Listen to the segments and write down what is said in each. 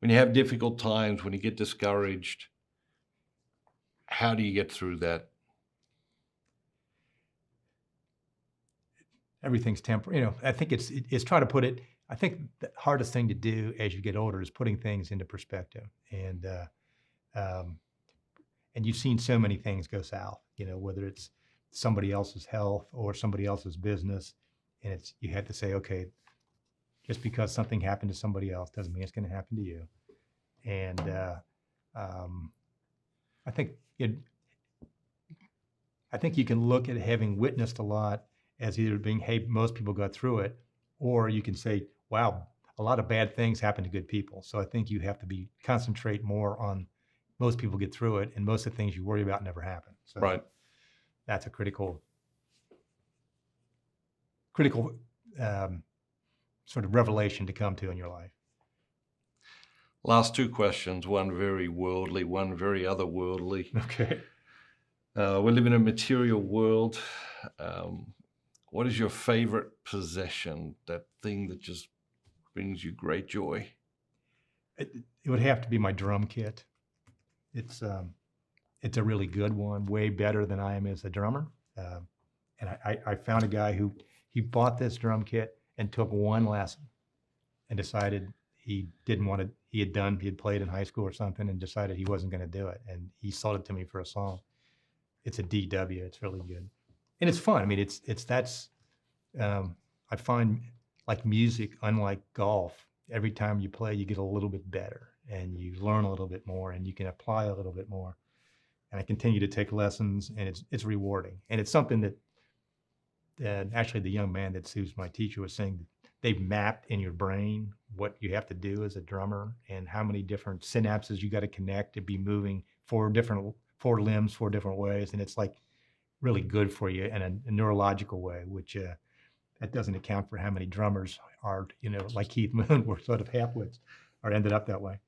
When you have difficult times, when you get discouraged, how do you get through that? Everything's temporary. I think it's trying to put it. I think the hardest thing to do as you get older is putting things into perspective, um, and you've seen so many things go south. Whether it's somebody else's health or somebody else's business, and you have to say, okay, just because something happened to somebody else doesn't mean it's going to happen to you. And um, I think it. I think you can look at having witnessed a lot as either being, hey, most people got through it, or you can say, wow, a lot of bad things happen to good people. So I think you have to concentrate more on most people get through it, and most of the things you worry about never happen. So Right. that's a critical sort of revelation to come to in your life. Last two questions, one very worldly, one very otherworldly. Okay. We live in a material world. What is your favorite possession, that thing that just brings you great joy? It would have to be my drum kit. It's a really good one, way better than I am as a drummer. And I found a guy who he bought this drum kit and took one lesson and decided he didn't want to. He had played in high school or something and decided he wasn't going to do it. And he sold it to me for a song. It's a DW. It's really good, and it's fun. I mean, that's. I find like music, unlike golf, every time you play, you get a little bit better and you learn a little bit more and you can apply a little bit more. And I continue to take lessons, and it's rewarding. And it's something that actually the young man who's my teacher was saying that they've mapped in your brain what you have to do as a drummer and how many different synapses you got to connect to be moving four limbs, four different ways. And it's like really good for you in a neurological way, which that doesn't account for how many drummers are, like Keith Moon, were sort of half-wits or ended up that way.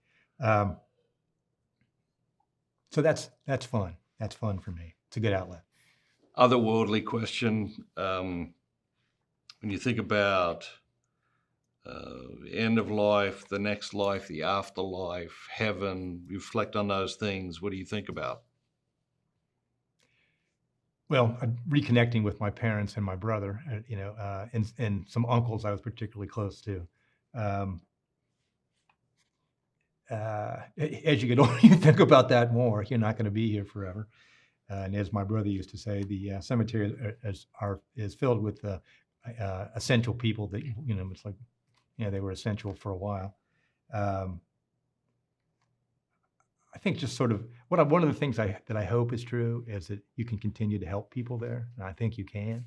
So that's fun. That's fun for me. It's a good outlet. Otherworldly question. When you think about the end of life, the next life, the afterlife, heaven, reflect on those things, what do you think about? Well, reconnecting with my parents and my brother, and some uncles I was particularly close to. Um, as you get older, you think about that more. You're not going to be here forever. And as my brother used to say, the cemetery is filled with essential people that, it's like, they were essential for a while. I think just sort of one of the things that I hope is true is that you can continue to help people there, and I think you can.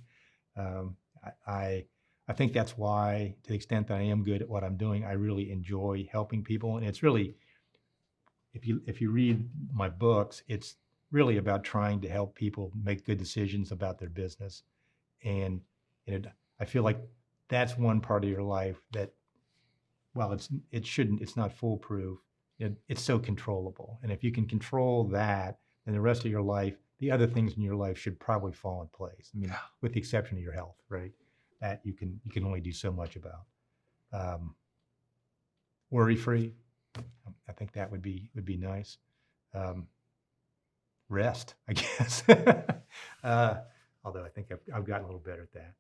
Um, I think that's why, to the extent that I am good at what I'm doing, I really enjoy helping people, and it's really, if you read my books, it's really about trying to help people make good decisions about their business, and I feel like that's one part of your life that, while it's not foolproof. It's so controllable, and if you can control that, then the rest of your life, the other things in your life should probably fall in place. I mean, with the exception of your health, right? That you can only do so much about. Worry free. I think that would be nice. Rest, I guess. Although I think I've gotten a little better at that.